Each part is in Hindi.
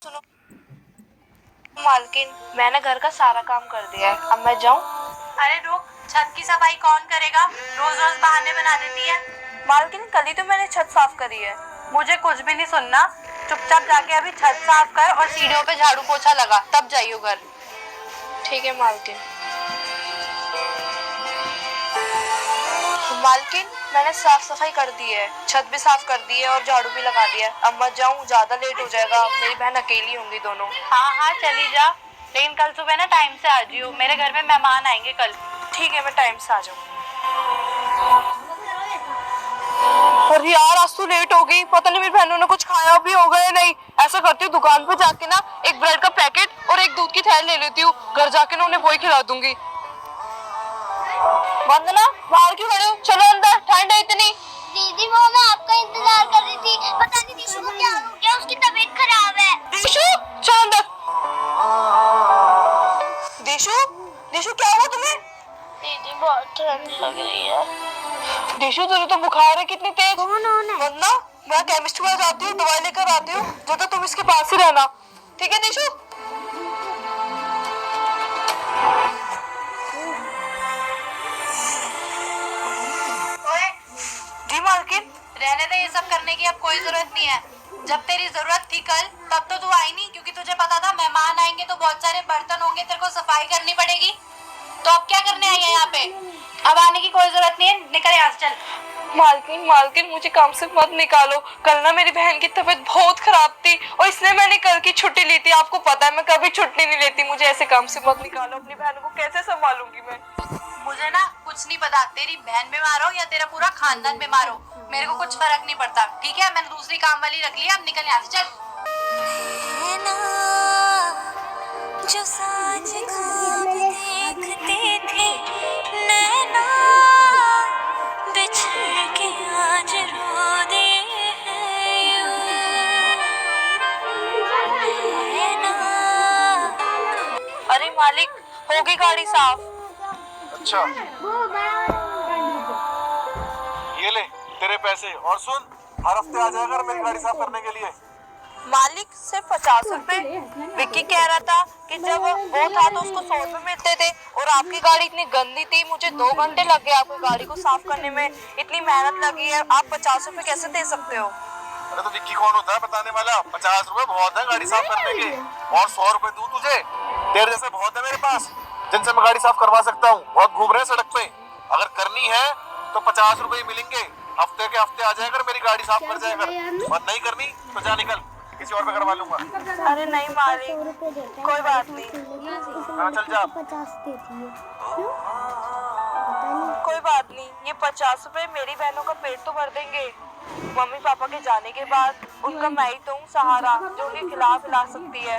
सुनो मालकिन, मैंने घर का सारा काम कर दिया है, अब मैं जाऊं? अरे रुक, छत की सफाई कौन करेगा? रोज रोज बहाने बना देती है। मालकिन, कल ही तो मैंने छत साफ करी है। मुझे कुछ भी नहीं सुनना, चुपचाप जाके अभी छत साफ कर और सीढ़ियों पे झाड़ू पोछा लगा, तब जाइयो घर। ठीक है मालकिन। मालकिन, मैंने साफ सफाई कर दी है, छत भी साफ कर दी है और झाड़ू भी लगा दिया है। अब मैं जाऊं, ज्यादा लेट हो जाएगा, मेरी बहन अकेली होंगी दोनों। हाँ हाँ चली जा, लेकिन कल सुबह ना टाइम से आ जियो, मेरे घर में मेहमान आएंगे कल। ठीक है, मैं टाइम से आ जाऊंगी। अरे यार, आज तो लेट हो गई, पता नहीं मेरी बहनों ने कुछ खाया भी होगा या नहीं। ऐसा करती हूँ, दुकान पे जाके ना एक ब्रेड का पैकेट और एक दूध की थैली ले लेती हूँ, घर जाके ना उन्हें वही खिला दूंगी। वंदना, बाहर क्यों खड़े हो? चलो अंदर, ठंड है इतनी। दीदी वो मैं आपका इंतजार कर रही थी, पता नहीं दिशु को क्या हो गया, उसकी तबीयत खराब है। दिशु, चल अंदर। दिशु, दिशु क्या हुआ तुम्हें? दीदी बहुत ठंड लग रही है। दिशु, तुझे तो बुखार है कितनी तेज। कौन है? वंदना, मैं केमिस्ट के पास जाती हूँ, दवाई लेकर आती हूँ, जब तक तुम इसके पास ही रहना, ठीक है दिशु? जी मालकिन। रहने दे, ये सब करने की अब कोई जरूरत नहीं है। जब तेरी जरूरत थी कल, तब तो तू आई नहीं, क्योंकि तुझे पता था मेहमान आएंगे तो बहुत सारे बर्तन होंगे, तेरे को सफाई करनी पड़ेगी। तो अब क्या करने आई है यहाँ पे? अब आने की कोई जरूरत नहीं है, निकल यहाँ से, चल। मालकिन, मालकिन, मुझे काम से मत निकालो। कल ना मेरी बहन की तबीयत बहुत खराब थी और इसलिए मैंने कल की छुट्टी ली थी। आपको पता है मैं कभी छुट्टी नहीं लेती, मुझे ऐसे काम से मत निकालो। अपनी बहन को कैसे संभालूंगी मैं? मुझे ना कुछ नहीं पता, तेरी बहन बीमार हो या तेरा पूरा खानदान बीमार हो, मेरे को कुछ फर्क नहीं पड़ता, ठीक है? मैंने दूसरी काम वाली रख ली है, अब निकल यहाँ से, चल। जो साँझ ख्वाब देखते थे नैना, बिछड़ के आज रो दे हैं यूं। नैना। अरे मालिक, होगी गाड़ी साफ। अच्छा, ये ले तेरे पैसे, और सुन, हर हफ्ते आ जाएगा मेरी गाड़ी साफ करने के लिए। मालिक, सिर्फ 50 रुपए? विक्की कह रहा था कि जब वो था तो उसको 100 रुपए मिलते थे, और आपकी गाड़ी इतनी गंदी थी, मुझे 2 घंटे लग गए आपकी गाड़ी को साफ करने में, इतनी मेहनत लगी है, आप 50 रुपए कैसे दे सकते हो? अरे तो विक्की कौन होता है बताने वाला? 50 रुपए बहुत है गाड़ी साफ करने के, और 100 रुपए दूं तुझे? तेरे जैसे बहुत है मेरे पास, जिनसे मैं गाड़ी साफ करवा सकता हूँ। बहुत घूम रहे हैं सड़क पे, अगर करनी है तो 50 रुपए ही मिलेंगे, हफ्ते के हफ्ते आ जाएगा, मेरी गाड़ी साफ कर जाएगा। और नहीं करनी तो जा निकल, किसी और पे करवा लूंगा। अरे नहीं मालिक, कोई बात नहीं। हाँ चल जा। 50 देती है। कोई बात नहीं, ये 50 रुपए मेरी बहनों का पेट तो भर देंगे। मम्मी पापा के जाने के बाद उनका मैं ही तो हूँ सहारा, जो उनके खिलाफ हिला सकती है।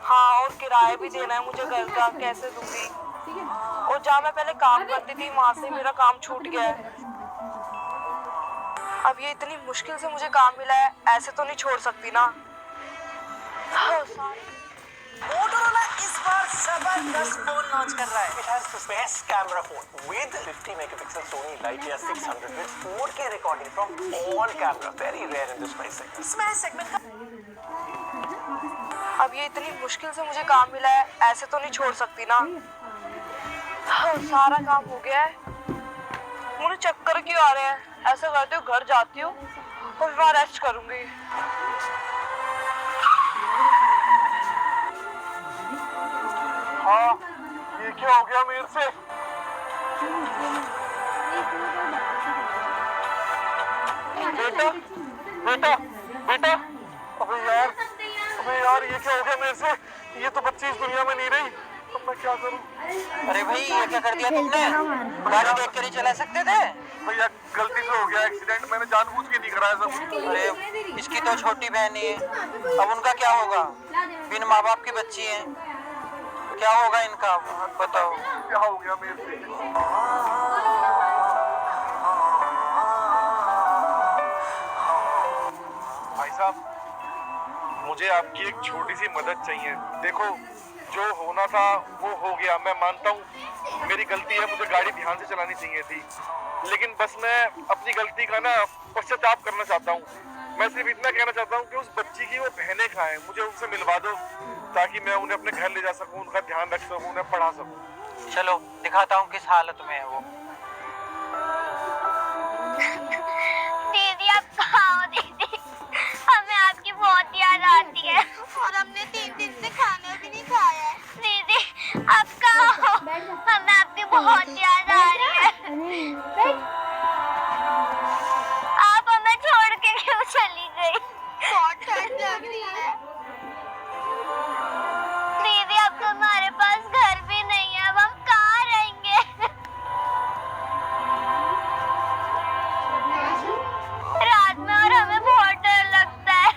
हाँ, और किराया भी देना है मुझे घर का, कैसे दूंगी? और जहाँ मैं पहले काम करती थी वहाँ से मेरा काम छूट गया है। अब ये इतनी मुश्किल से मुझे काम मिला है, ऐसे तो नहीं छोड़ सकती ना। मोटोरोला इस बार जबरदस्त फोन लॉन्च कर रहा है। It has the best camera phone with 50 megapixel Sony Lightyear 600 with 4K recording from all camera, very rare in this price segment. Smash segment का अब ये इतनी मुश्किल से मुझे काम मिला है, ऐसे तो नहीं छोड़ सकती ना। सारा काम हो गया है, मुझे चक्कर क्यों आ रहे हैं? ऐसा करती हूँ, घर जाती हूँ और वहाँ रेस्ट करूंगी। हाँ, ये क्या हो गया मेरे से? बेटा, बेटा, बेटा, अबे यार ये क्या हो गया मेरे से? ये तो बच्ची इस दुनिया में नहीं रही, अब मैं क्या करूं? अरे भाई ये क्या कर दिया तुमने? गाड़ी देख के नहीं चला सकते थे? भैया गलती से हो गया एक्सीडेंट, मैंने जानबूझ के नहीं कराया सब। अरे इसकी तो छोटी बहन ही है, अब उनका क्या होगा? बिन माँ बाप की बच्ची है, क्या होगा इनका? बताओ क्या हो गया मेरे से? भाई साहब, मुझे आपकी एक छोटी सी मदद चाहिए। देखो, जो होना था वो हो गया, मैं मानता हूँ मेरी गलती है, मुझे गाड़ी ध्यान से चलानी चाहिए थी, लेकिन बस मैं अपनी गलती का ना पश्चाताप करना चाहता हूँ। मैं सिर्फ इतना कहना चाहता हूँ कि उस बच्ची की वो बहनें कहाँ हैं, मुझे उनसे मिलवा दो ताकि मैं उन्हें अपने घर ले जा सकूँ, उनका ध्यान रख सकूँ, उन्हें पढ़ा सकूँ। चलो दिखाता हूँ किस हालत में है वो। दीदी आप कहाँ हो दीदी? हमें आपकी बहुत याद आती है और हमने 3 दिन से खाना भी नहीं खाया है। दीदी आप कहाँ हो? हमें आपकी बहुत याद आ रही है। आप हमें छोड़ के क्यों चली गई? बहुत ठंड लग रही है दीदी। अब तो हमारे पास घर भी नहीं है, अब हम कहाँ रहेंगे? रात में और हमें बहुत डर लगता है।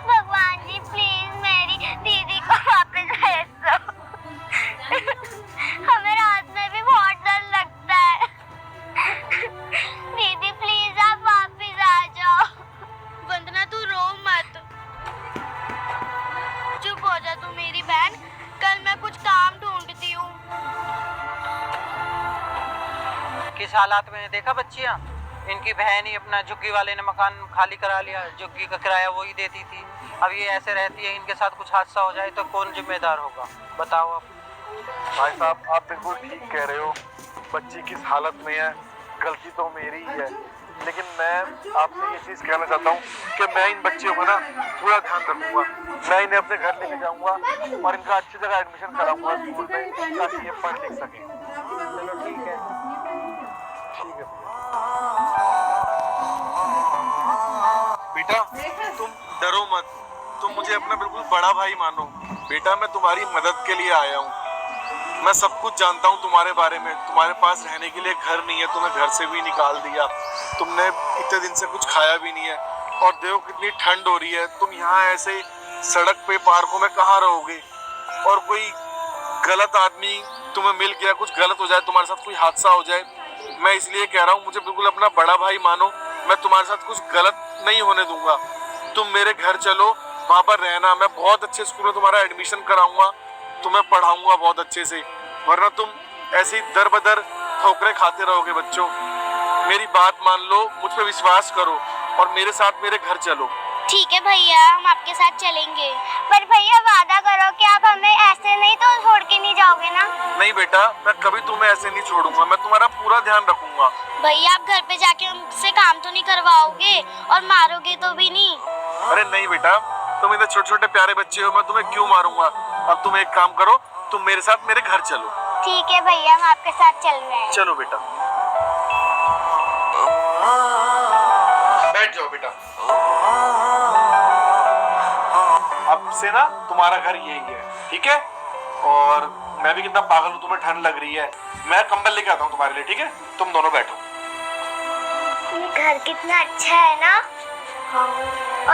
भगवान जी प्लीज मेरी दीदी को वापस भेज दो। हमें रात में भी बहुत डर लगता है। दीदी प्लीज आप वापस आ जाओ। वंदना तू रो मत, चुप हो जा तू मेरी बहन। कल मैं कुछ काम ढूंढती हूँ। किस हालात में है देखा बच्चियाँ? इनकी बहन ही अपना झुग्गी वाले ने मकान खाली करा लिया, झुग्गी का किराया वो ही देती थी। अब ये ऐसे रहती है, इनके साथ कुछ हादसा हो जाए तो कौन जिम्मेदार होगा बताओ आप। भाई साहब आप बिल्कुल ठीक कह रहे हो, बच्ची किस हालत में है, गलती तो मेरी ही है, लेकिन मैं आपसे ये चीज़ कहना चाहता हूँ कि मैं इन बच्चियों का ना पूरा ध्यान रखूंगा। मैं इन्हें अपने घर लेके जाऊंगा और इनका अच्छी जगह एडमिशन कराऊंगा स्कूल में ताकि ये पढ़ लिख सकें। चलो ठीक है। ठीक है बेटा, तुम डरो मत, तुम मुझे अपना बिल्कुल बड़ा भाई मानो। बेटा मैं तुम्हारी मदद के लिए आया हूँ, मैं सब कुछ जानता हूँ तुम्हारे बारे में। तुम्हारे पास रहने के लिए घर नहीं है, तुम्हें घर से भी निकाल दिया, तुमने इतने दिन से कुछ खाया भी नहीं है, और देखो कितनी ठंड हो रही है, तुम यहाँ ऐसे सड़क पे पार्कों में कहाँ रहोगे? और कोई गलत आदमी तुम्हें मिल गया, कुछ गलत हो जाए, तुम्हारे साथ कोई हादसा हो जाए, मैं इसलिए कह रहा हूँ मुझे बिल्कुल अपना बड़ा भाई मानो, मैं तुम्हारे साथ कुछ गलत नहीं होने दूंगा। तुम मेरे घर चलो, वहाँ पर रहना, मैं बहुत अच्छे स्कूल में तुम्हारा एडमिशन कराऊंगा, तुम्हें पढ़ाऊंगा बहुत अच्छे से, वरना तुम ऐसे ही दर बदर ठोकरें खाते रहोगे। बच्चों मेरी बात मान लो, मुझ पे विश्वास करो और मेरे साथ मेरे घर चलो। ठीक है भैया, हम आपके साथ चलेंगे, पर भैया वादा करो कि आप हमें ऐसे नहीं तो छोड़ के नहीं जाओगे ना? नहीं बेटा, मैं कभी तुम्हें ऐसे नहीं छोड़ूंगा, मैं तुम्हारा पूरा ध्यान रखूंगा। भैया आप घर पे जाके हमसे काम तो नहीं करवाओगे और मारोगे तो भी नहीं? अरे नहीं बेटा, तुम इतने छोटे छोटे प्यारे बच्चे हो, मैं तुम्हें क्यों मारूंगा। अब तुम एक काम करो, तुम मेरे साथ मेरे घर चलो। ठीक है भैया, हम आपके साथ चल रहे हैं। चलो बेटा, बैठ जाओ बेटा। अब से ना तुम्हारा घर यही है, ठीक है? और मैं भी कितना पागल हूँ, तुम्हें ठंड लग रही है, मैं कंबल लेके आता हूँ तुम्हारे लिए, ठीक है? तुम दोनों बैठो। ये घर कितना अच्छा है ना?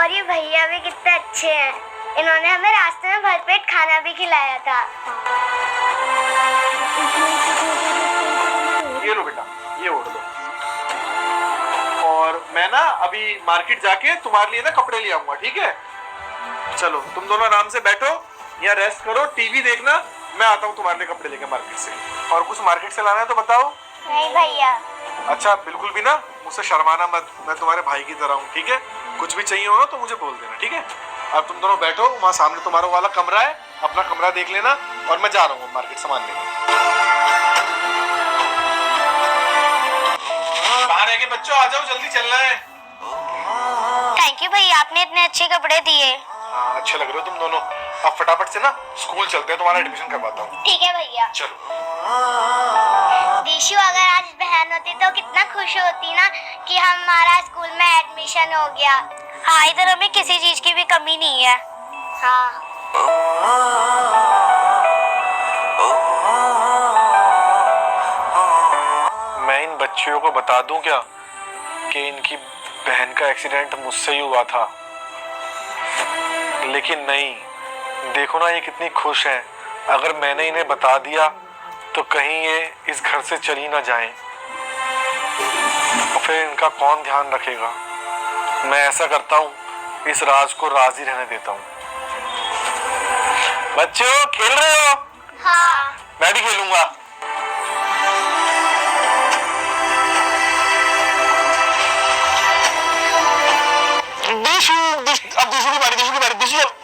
और ये भैया भी कितने अच्छे हैं, इन्होंने हमें रास्ते में भरपेट खाना भी खिलाया था। ये लो बेटा, ये ओढ़ लो। और मैं ना अभी मार्केट जाके तुम्हारे लिए ना कपड़े ले आऊंगा, ठीक है? चलो तुम दोनों आराम से बैठो, या रेस्ट करो, टीवी देखना, मैं आता हूँ तुम्हारे लिए कपड़े लेके मार्केट से। और कुछ मार्केट से लाना है तो बताओ। नहीं भैया। अच्छा बिल्कुल भी ना मुझसे शर्माना मत, मैं तुम्हारे भाई की तरह हूँ, ठीक है? कुछ भी चाहिए हो ना तो मुझे बोल देना, ठीक है? अब तुम दोनों बैठो, वहाँ सामने तुम्हारा वाला कमरा है, अपना कमरा देख लेना, और मैं जा रहा हूँ मार्केट सामान लेने। बाहर रह के बच्चों आ जाओ, जल्दी चलना है। थैंक यू भैया, आपने इतने अच्छे कपड़े दिए। हाँ अच्छे लग रहे हो तुम दोनों। अब फटाफट से ना स्कूल चलते हैं, तुम्हारा एडमिशन करवाता हूँ। ठीक है भैया। चलो। दिशु अगर आज बहन होती तो कितना खुश होती ना कि हमारा स्कूल में एडमिशन हो गया। हाँ, इधर हमें किसी चीज की भी कमी नहीं है। हाँ। मैं इन बच्चियों को बता दूं क्या कि इनकी बहन का एक्सीडेंट मुझसे ही हुआ था, लेकिन नहीं, देखो ना ये कितनी खुश हैं। अगर मैंने इन्हें बता दिया तो कहीं ये इस घर से चली ना जाएं, और फिर इनका कौन ध्यान रखेगा। मैं ऐसा करता हूँ, इस राज को राज ही रहने देता हूँ। बच्चों खेल रहे हो? हाँ। मैं भी खेलूंगा। दिशु अब दिशु की बारी, दिशु की बारी, दिशु चल।